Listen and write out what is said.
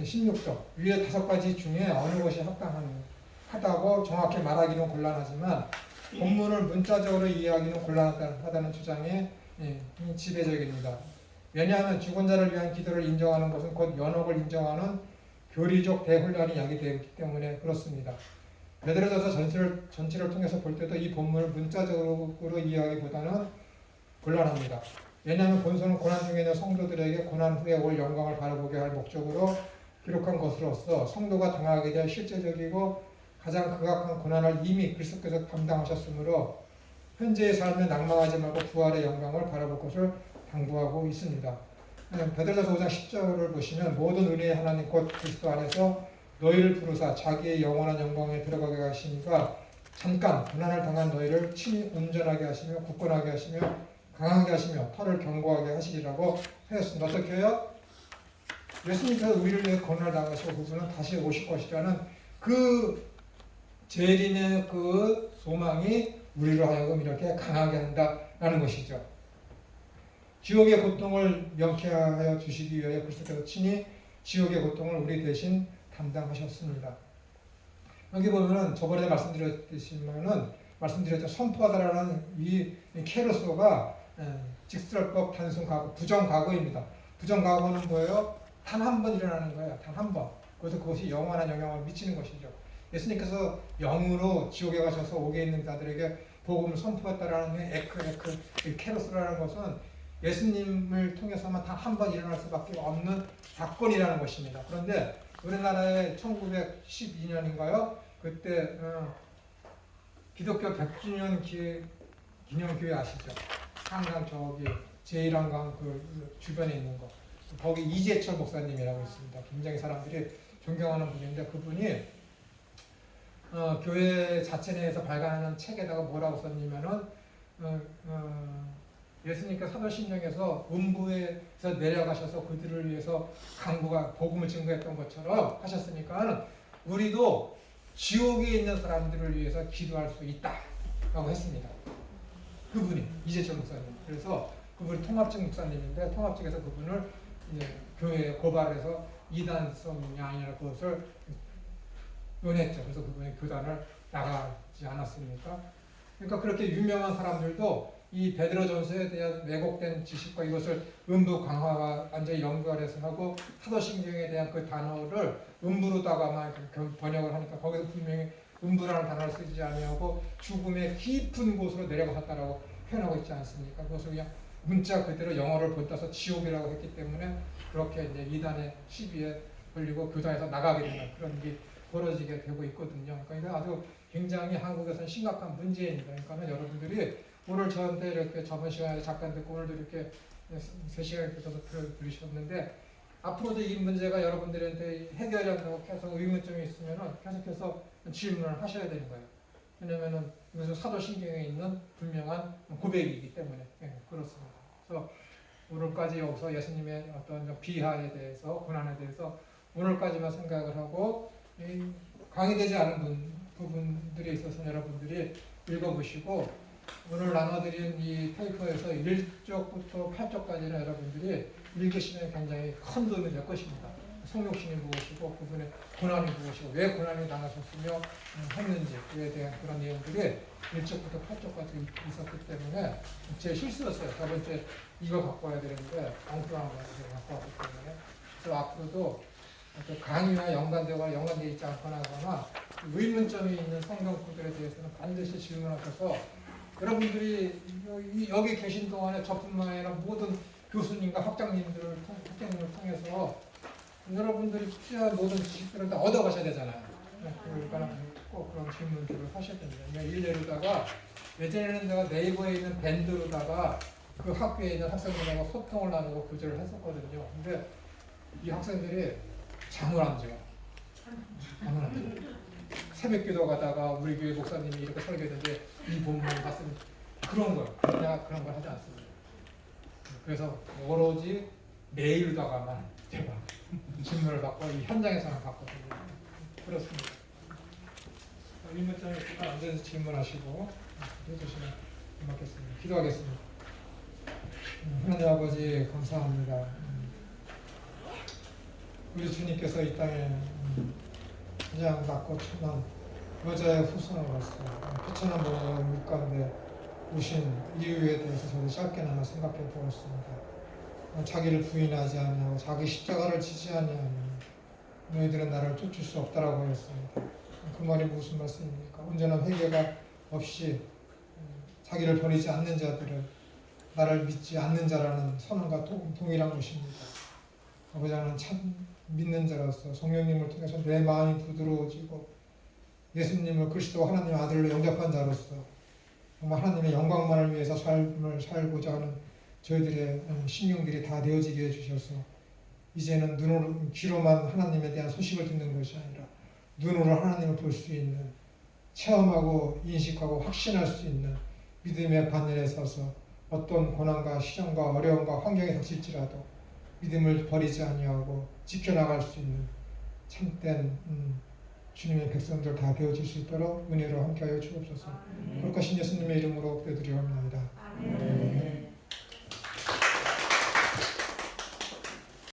16조 위에 5가지 중에 어느 것이 합당하다고 정확히 말하기는 곤란하지만 본문을 문자적으로 이해하기는 곤란하다는 주장이 지배적입니다. 왜냐하면 죽은 자를 위한 기도를 인정하는 것은 곧 연옥을 인정하는 교리적 대훈련이 야기되기 때문에 그렇습니다. 베드로전서 전체를 통해서 볼 때도 이 본문을 문자적으로 이해하기보다는 곤란합니다. 왜냐하면 본서는 고난 중에 있는 성도들에게 고난 후에 올 영광을 바라보게 할 목적으로 기록한 것으로서 성도가 당하게 될 실제적이고 가장 극악한 고난을 이미 그리스도께서 감당하셨으므로 현재의 삶에 낭망하지 말고 부활의 영광을 바라볼 것을 당부하고 있습니다. 베드로전서 5장 10절을 보시면 모든 은혜의 하나님 곧 그리스도 안에서 너희를 부르사 자기의 영원한 영광에 들어가게 하시니까 잠깐 고난을 당한 너희를 친히 온전하게 하시며 굳건하게 하시며 강하게 하시며 털을 견고하게 하시리라고 하였습니다. 어떻게 해요? 예수님께서 우리를 위해 고난을 당하시고 그분은 다시 오실 것이라는 그 재림의 그 소망이 우리로 하여금 이렇게 강하게 한다라는 것이죠. 지옥의 고통을 명쾌하여 주시기 위하여 그리스도께서 친히 지옥의 고통을 우리 대신 담당하셨습니다. 여기 보면은 저번에 말씀드렸죠. 선포하다라는 이 케르소가 직설법 단순 과거, 부정 과거입니다. 부정 과거는 뭐예요? 단 한 번 일어나는 거예요. 단 한 번. 그래서 그것이 영원한 영향을 미치는 것이죠. 예수님께서 영으로 지옥에 가셔서 옥에 있는 자들에게 복음을 선포했다라는 케르소라는 것은 예수님을 통해서만 단 한 번 일어날 수밖에 없는 사건이라는 것입니다. 그런데 우리나라에 1912년인가요? 그때 기독교 100주년 기념교회 아시죠? 한강 저기 제1한강 그 주변에 있는 거. 거기 이재철 목사님이라고 있습니다. 굉장히 사람들이 존경하는 분인데 그분이 교회 자체 내에서 발간하는 책에다가 뭐라고 썼냐면은 예수님께서 사도신경에서 음부에서 내려가셔서 그들을 위해서 복음을 증거했던 것처럼 하셨으니까 우리도 지옥에 있는 사람들을 위해서 기도할 수 있다라고 했습니다. 그분이 이재철 목사님. 그래서 그분이 통합직 목사님인데 통합직에서 그분을 교회에 고발해서 이단성이 아니라 그것을 논했죠. 그래서 그분이 교단을 나가지 않았습니까? 그러니까 그렇게 유명한 사람들도 이 베드로전서에 대한 왜곡된 지식과 이것을 음부 강화와 완전히 연결해서 하고 사도신경에 대한 그 단어를 음부로다가만 번역을 하니까 거기서 분명히 음부라는 단어를 쓰지 아니하고 죽음의 깊은 곳으로 내려갔다라고 표현하고 있지 않습니까? 그것을 그냥 문자 그대로 영어를 본따서 지옥이라고 했기 때문에 그렇게 이제 이단의 시비에 걸리고 교단에서 나가게 되는 그런 일이 벌어지게 되고 있거든요. 그러니까 이거 아주 굉장히 한국에서는 심각한 문제입니다. 그러니까 여러분들이 오늘 저한테 이렇게 저번 시간에 잠깐 듣고 오늘도 이렇게 3시간에 붙어서 들으셨는데 앞으로도 이 문제가 여러분들한테 해결이 안 되고 계속 의문점이 있으면 계속해서 질문을 하셔야 되는 거예요. 왜냐면은 이것은 사도신경에 있는 분명한 고백이기 때문에 그렇습니다. 그래서 오늘까지 여기서 예수님의 어떤 비하에 대해서 고난에 대해서 오늘까지만 생각을 하고 강의되지 않은 부분들에 있어서 여러분들이 읽어보시고 오늘 나눠드린 이 페이퍼에서 1쪽부터 8쪽까지는 여러분들이 읽으시면 굉장히 큰 도움이 될 것입니다. 성육신이 무엇이고 그분의 고난이 무엇이고 왜 고난이 당하셨으며 했는지에 대한 그런 내용들이 1쪽부터 8쪽까지 있었기 때문에 제 실수였어요. 저번 주에 이거 갖고 와야 되는데 엉뚱한 거 갖고 왔기 때문에 그래서 앞으로도 강의와 연관되어 있지 않거나 하거나 의문점이 있는 성경 구절에 대해서는 반드시 질문하셔서 여러분들이 여기 계신 동안에 저뿐만 아니라 모든 교수님과 학장님을 통해서 여러분들이 필요한 모든 지식들을 다 얻어가셔야 되잖아요. 그러니까 꼭 그런 질문들을 하셔야 됩니다. 일례로다가 예전에는 내가 네이버에 있는 밴드로다가 그 학교에 있는 학생들하고 소통을 나누고 교제를 했었거든요. 근데 이 학생들이 잠을 안 자요. 새벽 기도 가다가 우리 교회 목사님이 이렇게 설교했는데 이 본문을 봤으면 그런 거예요. 내가 그런 걸 하지 않습니다. 그래서 오로지 메일로다가만 제가 질문을 받고 이 현장에서만 받거든요. 그렇습니다. 의문점이 있으면 언제든지 질문하시고 해주시면 고맙겠습니다. 기도하겠습니다. 하나님 아버지 감사합니다. 우리 주님께서 이 땅에 그냥 낮고 천한 여자의 후손으로서 비천한 모양의 물 가운데 오신 이유에 대해서 저도 짧게나마 생각해 보았습니다. 자기를 부인하지 아니하고 자기 십자가를 지지 아니하면 너희들은 나를 쫓을 수 없다라고 하였습니다. 그 말이 무슨 말씀입니까? 온전한 회개가 없이 자기를 버리지 않는 자들은 나를 믿지 않는 자라는 선언과 동일한 것입니다. 아버지 하나님 참 믿는 자로서 성령님을 통해서 내 마음이 부드러워지고 예수님을 그리스도 하나님의 아들로 영접한 자로서 정말 하나님의 영광만을 위해서 삶을 살고자 하는 저희들의 심령들이 다 되어지게 해주셔서 이제는 눈으로 귀로만 하나님에 대한 소식을 듣는 것이 아니라 눈으로 하나님을 볼 수 있는 체험하고 인식하고 확신할 수 있는 믿음의 바늘에 서서 어떤 고난과 시련과 어려움과 환경에 닥칠지라도 믿음을 버리지 아니하고 지켜나갈 수 있는 참된 주님의 백성들 다 되어질 수 있도록 은혜로 함께하여 주옵소서. 그럴 것인 예수님의 이름으로 기도드리옵나이다.